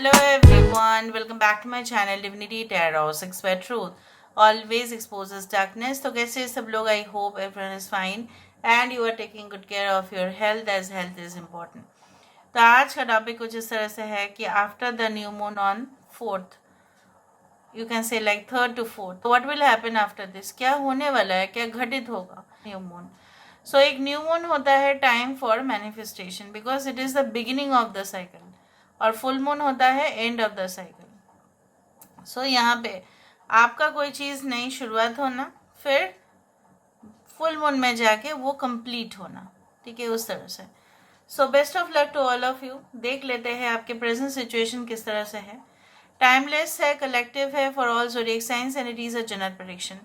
Hello everyone, welcome back to my channel Divinity Tarot 6 by Truth. Always exposes darkness. तो कैसे सब लोग? I hope everyone is fine and you are taking good care of your health as health is important. तो आज का topic कुछ इस तरह से है कि after the new moon on 4th, you can say like 3rd to 4th, what will happen after this? क्या होने वाला है, क्या घटित होगा न्यू मून? सो एक न्यू मून होता है time for manifestation because it is the beginning of the cycle, और फुल मून होता है एंड ऑफ द साइकिल. सो यहाँ पे आपका कोई चीज़ नई शुरुआत होना, फिर फुल मून में जाके वो कंप्लीट होना. ठीक है, उस तरह से. So best of luck to all of you. देख लेते हैं आपके प्रेजेंट सिचुएशन किस तरह से है. टाइमलेस है, कलेक्टिव है for all zodiac science and it is a general prediction.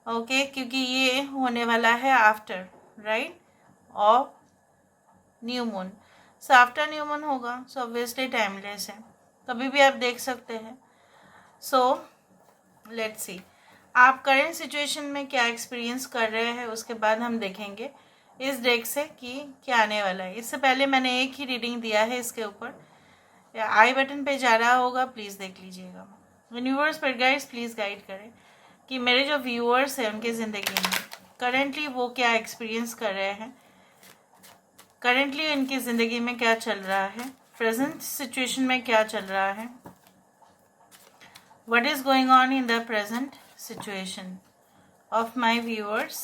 Okay, क्योंकि ये होने वाला है after right of new moon. So after new moon होगा, सो ऑब्वियसली टाइमलेस है, कभी भी आप देख सकते हैं. सो लेट्स सी आप करेंट सिचुएशन में क्या एक्सपीरियंस कर रहे हैं, उसके बाद हम देखेंगे इस डेक से कि क्या आने वाला है. इससे पहले मैंने एक ही रीडिंग दिया है, इसके ऊपर आई बटन पे जा रहा होगा, प्लीज़ देख लीजिएगा. यूनिवर्स पर गाइड्स प्लीज़ गाइड करें कि मेरे जो व्यूअर्स हैं उनकी ज़िंदगी में करेंटली वो क्या एक्सपीरियंस कर रहे हैं, करेंटली इनकी ज़िंदगी में क्या चल रहा है, प्रेजेंट सिचुएशन में क्या चल रहा है, what is going on in the present situation of my viewers.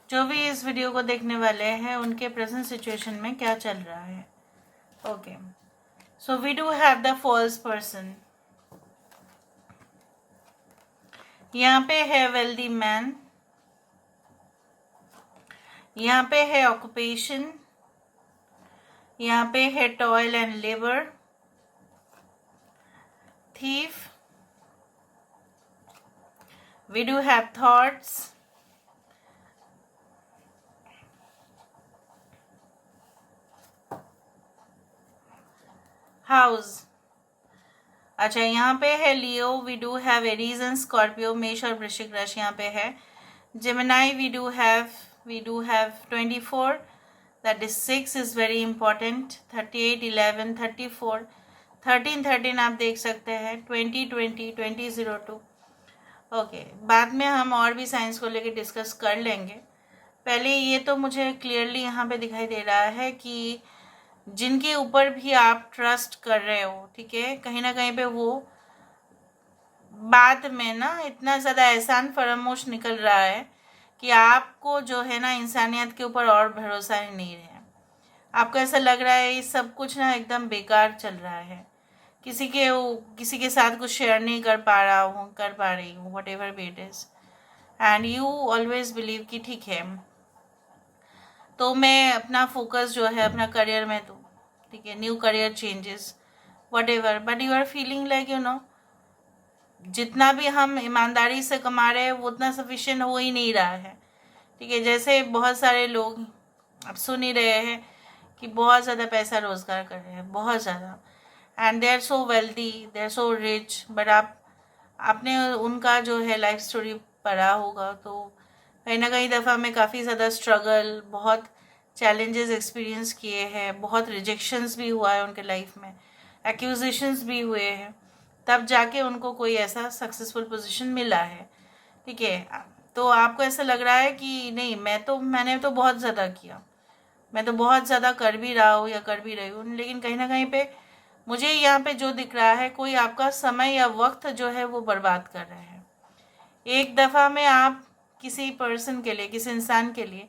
जो भी इस वीडियो को देखने वाले हैं उनके प्रेजेंट सिचुएशन में क्या चल रहा है. Okay, so we do have the false person. यहाँ पे है वेल्दी मैन, यहाँ पे है ऑक्यूपेशन, यहाँ पे है toil and labour, thief, we do have thoughts, house. अच्छा, यहाँ पे है Leo, we do have Aries and Scorpio, मेष और वृश्चिक राशि यहाँ पे है. Gemini we do have 24, that is 6 is very important, 38, 11, 34, 13 आप देख सकते हैं, 20, 2002. ओके, बाद में हम और भी साइंस को लेके डिस्कस कर लेंगे. पहले ये तो मुझे क्लियरली यहाँ पे दिखाई दे रहा है कि जिनके ऊपर भी आप ट्रस्ट कर रहे हो, ठीक है, कहीं ना कहीं पे वो बाद में ना इतना ज़्यादा एहसान फरामोश निकल रहा है कि आपको जो है ना इंसानियत के ऊपर और भरोसा ही नहीं है. आपको ऐसा लग रहा है ये सब कुछ ना एकदम बेकार चल रहा है, किसी के साथ कुछ शेयर नहीं कर पा रही हूँ what ever be it is. And you always believe कि ठीक है तो मैं अपना फोकस जो है अपना करियर में दूँ, ठीक है, new career changes whatever, but you are feeling like you know जितना भी हम ईमानदारी से कमा रहे हैं वो उतना सफिशिएंट हो ही नहीं रहा है. ठीक है, जैसे बहुत सारे लोग अब सुन ही रहे हैं कि बहुत ज़्यादा पैसा रोज़गार कर रहे हैं, बहुत ज़्यादा, and they are so wealthy, they are so rich, but आपने उनका जो है लाइफ स्टोरी पढ़ा होगा तो कहीं ना कहीं दफ़ा में काफ़ी ज़्यादा स्ट्रगल, बहुत चैलेंजेस एक्सपीरियंस किए हैं, बहुत रिजेक्शंस भी हुआ है उनके लाइफ में, एक्यूजेशंस भी हुए हैं, तब जाके उनको कोई ऐसा सक्सेसफुल पोजीशन मिला है. ठीक है, तो आपको ऐसा लग रहा है कि नहीं मैंने तो बहुत ज़्यादा किया, मैं तो बहुत ज़्यादा कर भी रहा हूँ या कर भी रही हूँ, लेकिन कहीं ना कहीं पे मुझे यहाँ पे जो दिख रहा है कोई आपका समय या वक्त जो है वो बर्बाद कर रहे हैं. एक दफ़ा में आप किसी पर्सन के लिए, किसी इंसान के लिए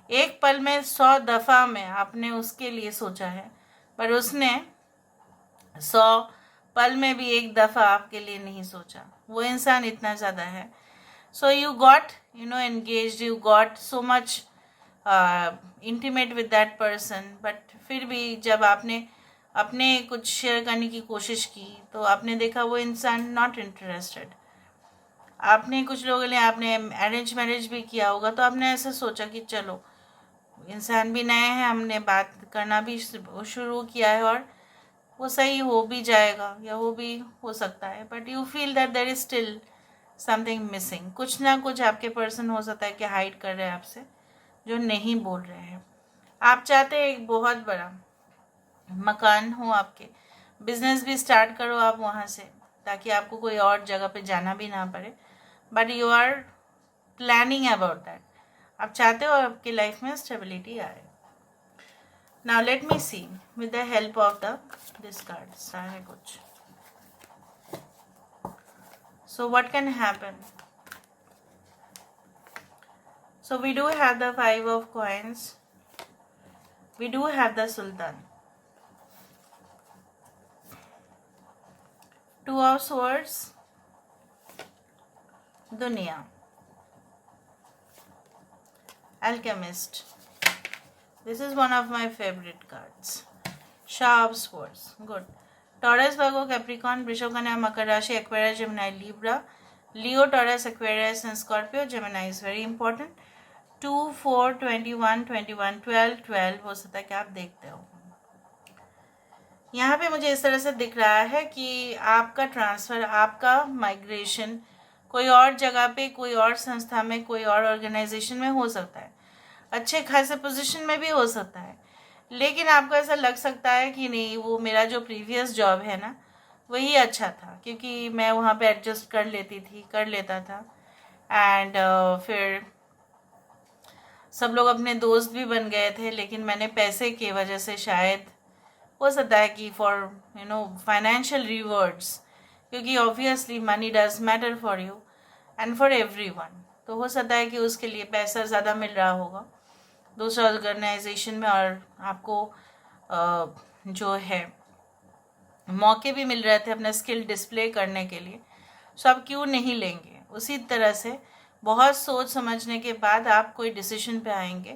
एक पल में 100 दफ़ा में आपने उसके लिए सोचा है, पर उसने 100 पल में भी एक दफ़ा आपके लिए नहीं सोचा. वो इंसान इतना ज़्यादा है. So you got engaged, you got so much intimate with that person, but फिर भी जब आपने अपने कुछ शेयर करने की कोशिश की तो आपने देखा वो इंसान नॉट इंटरेस्टेड. आपने कुछ लोगों ने आपने अरेंज मैरिज भी किया होगा तो आपने ऐसा सोचा कि चलो इंसान भी नए हैं, हमने बात करना भी शुरू किया है और वो सही हो भी जाएगा या वो भी हो सकता है, but you feel that there is still something missing. कुछ ना कुछ आपके पर्सन हो सकता है कि हाइड कर रहे हैं आपसे, जो नहीं बोल रहे हैं. आप चाहते हैं एक बहुत बड़ा मकान हो आपके, बिजनेस भी स्टार्ट करो आप वहाँ से, ताकि आपको कोई और जगह पे जाना भी ना पड़े, but you are planning about that. आप चाहते हो आपकी लाइफ में स्टेबिलिटी आए। Now let me see with the help of the this cards है कुछ। So what can happen? So we do have the 5 of coins. We do have the Sultan. 2 of swords. Dunya. Alchemist. This is one of my favorite cards. Shah of swords. Good. Taurus, Virgo, Capricorn, Vrishabh, Kanya, Makar Rashi, Aquarius, Gemini, Libra, Leo, Taurus, Aquarius and Scorpio. Gemini is very important. 2, 4, 21, 21, 12, 12 हो सकता है कि आप देखते हो। यहाँ पे मुझे इस तरह से दिख रहा है कि आपका ट्रांसफ़र, आपका माइग्रेशन कोई और जगह पे, कोई और संस्था में, कोई और ऑर्गेनाइजेशन में हो सकता है, अच्छे खासे पोजीशन में भी हो सकता है, लेकिन आपको ऐसा लग सकता है कि नहीं, वो मेरा जो प्रीवियस जॉब है ना वही अच्छा था, क्योंकि मैं वहाँ पे एडजस्ट कर लेता था। एंड फिर सब लोग अपने दोस्त भी बन गए थे, लेकिन मैंने पैसे की वजह से, शायद हो सकता है कि फॉर फाइनेंशियल रिवॉर्ड्स, क्योंकि obviously money does matter for you and for everyone, तो हो सकता है कि उसके लिए पैसा ज़्यादा मिल रहा होगा दूसरा ऑर्गेनाइजेशन में, और आपको जो है मौके भी मिल रहे थे अपना स्किल डिस्प्ले करने के लिए, सो आप क्यों नहीं लेंगे। उसी तरह से बहुत सोच समझने के बाद आप कोई डिसीजन पे आएंगे,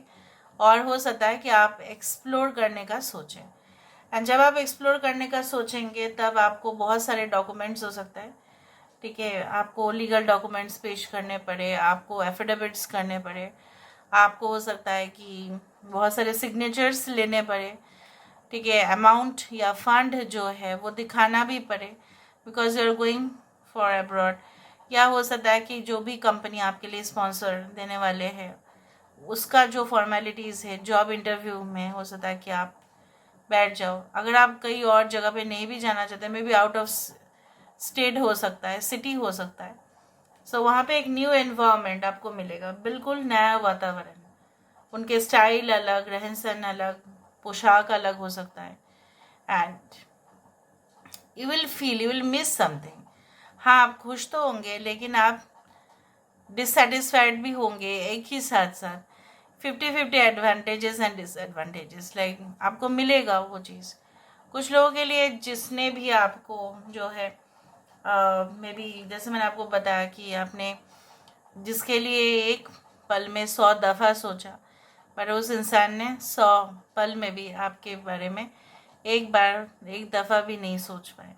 और हो सकता है कि आप एक्सप्लोर करने का सोचें, एंड जब आप एक्सप्लोर करने का सोचेंगे तब आपको बहुत सारे डॉक्यूमेंट्स हो सकता है, ठीक है, आपको लीगल डॉक्यूमेंट्स पेश करने पड़े, आपको एफिडेविट्स करने पड़े, आपको हो सकता है कि बहुत सारे सिग्नेचर्स लेने पड़े, ठीक है, अमाउंट या फंड जो है वो दिखाना भी पड़े, because you are going for abroad. या हो सकता है कि जो भी कंपनी आपके लिए स्पॉन्सर देने वाले हैं उसका जो फॉर्मेलिटीज़ है जॉब इंटरव्यू में, हो सकता है कि आप बैठ जाओ। अगर आप कहीं और जगह पे नहीं भी जाना चाहते, may be out of state हो सकता है, सिटी हो सकता है, सो वहाँ पे एक न्यू एनवायरनमेंट आपको मिलेगा, बिल्कुल नया वातावरण, उनके स्टाइल अलग, रहन सहन अलग, पोशाक अलग हो सकता है, and you will miss something. हाँ, आप खुश तो होंगे, लेकिन आप डिससेटिस्फाइड भी होंगे एक ही साथ साथ। 50-50 एडवांटेजेस एंड डिसएडवांटेजेस, लाइक आपको मिलेगा वो चीज़। कुछ लोगों के लिए जिसने भी आपको जो है मे बी जैसे मैंने आपको बताया कि आपने जिसके लिए एक पल में 100 दफ़ा सोचा, पर उस इंसान ने 100 पल में भी आपके बारे में एक दफ़ा भी नहीं सोच पाए।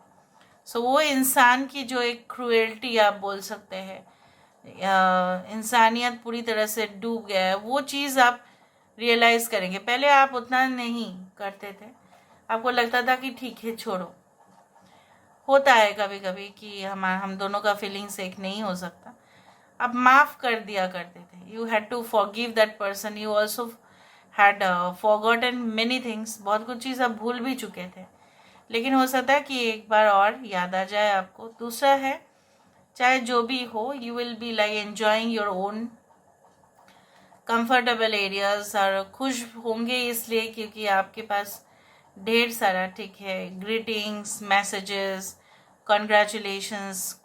सो वो इंसान की जो एक क्रूएल्टी आप बोल सकते हैं, इंसानियत पूरी तरह से डूब गया है, वो चीज़ आप रियलाइज़ करेंगे। पहले आप उतना नहीं करते थे, आपको लगता था कि ठीक है छोड़ो, होता है कभी कभी कि हम दोनों का फीलिंग्स एक नहीं हो सकता, आप माफ़ कर दिया करते थे। You had to forgive that person, you also had forgotten many things, बहुत कुछ चीज़ आप भूल भी चुके थे, लेकिन हो सकता है कि एक बार और याद आ जाए आपको। दूसरा है, चाहे जो भी हो, you will be like enjoying your own comfortable areas, और खुश होंगे इसलिए क्योंकि आपके पास ढेर सारा, ठीक है, ग्रीटिंग्स, मैसेजेस, कॉन्ग्रेचुलेशंस,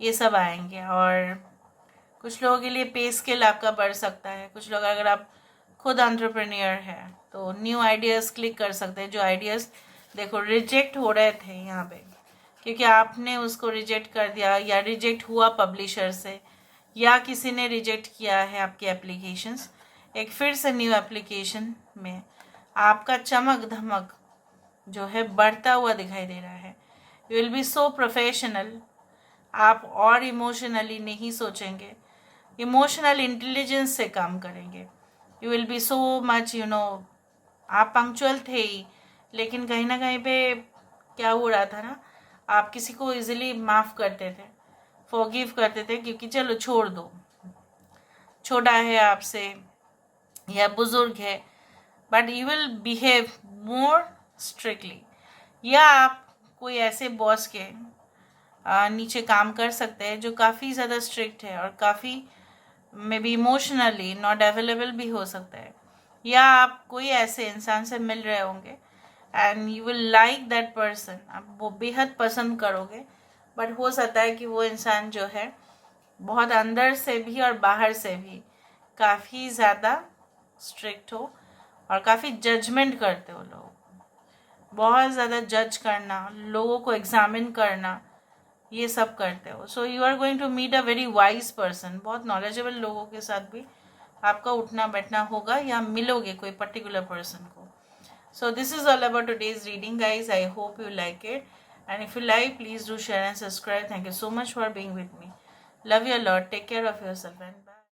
ये सब आएंगे। और कुछ लोगों के लिए पे स्केल आपका बढ़ सकता है। कुछ लोग, अगर आप खुद एंटरप्रेन्योर हैं तो न्यू आइडियाज़ क्लिक कर सकते हैं, जो आइडियाज़ देखो रिजेक्ट हो रहे थे यहाँ पे, क्योंकि आपने उसको रिजेक्ट कर दिया, या रिजेक्ट हुआ पब्लिशर से, या किसी ने रिजेक्ट किया है आपकी एप्लीकेशंस, एक फिर से न्यू एप्लीकेशन में आपका चमक धमक जो है बढ़ता हुआ दिखाई दे रहा है। You will be so professional, आप और इमोशनली नहीं सोचेंगे, इमोशनल इंटेलिजेंस से काम करेंगे। You will be so much आप पंक्चुअल थे ही, लेकिन कहीं ना कहीं पे क्या हो रहा था ना, आप किसी को इजीली माफ़ करते थे, फॉरगिव करते थे, क्योंकि चलो छोड़ दो, छोटा है आपसे या बुजुर्ग है, but you will behave more strictly, या आप कोई ऐसे बॉस के नीचे काम कर सकते हैं जो काफ़ी ज़्यादा स्ट्रिक्ट है और काफ़ी may be emotionally not available भी हो सकता है, या आप कोई ऐसे इंसान से मिल रहे होंगे and you will like that person, आप वो बेहद पसंद करोगे, बट हो सकता है कि वो इंसान जो है बहुत अंदर से भी और बाहर से भी काफ़ी ज़्यादा स्ट्रिक्ट हो और काफ़ी जजमेंट करते हो, लोग बहुत ज़्यादा जज करना, लोगों को एग्जामिन करना, ये सब करते हो. So you are going to meet a very wise person. बहुत नॉलेजेबल लोगों के साथ भी आपका उठना बैठना होगा या मिलोगे कोई पर्टिकुलर पर्सन को. So this is all about today's reading, guys. I hope you like it, and if you like, please do share and subscribe. Thank you so much for being with me. Love you a lot. Take care of yourself and bye.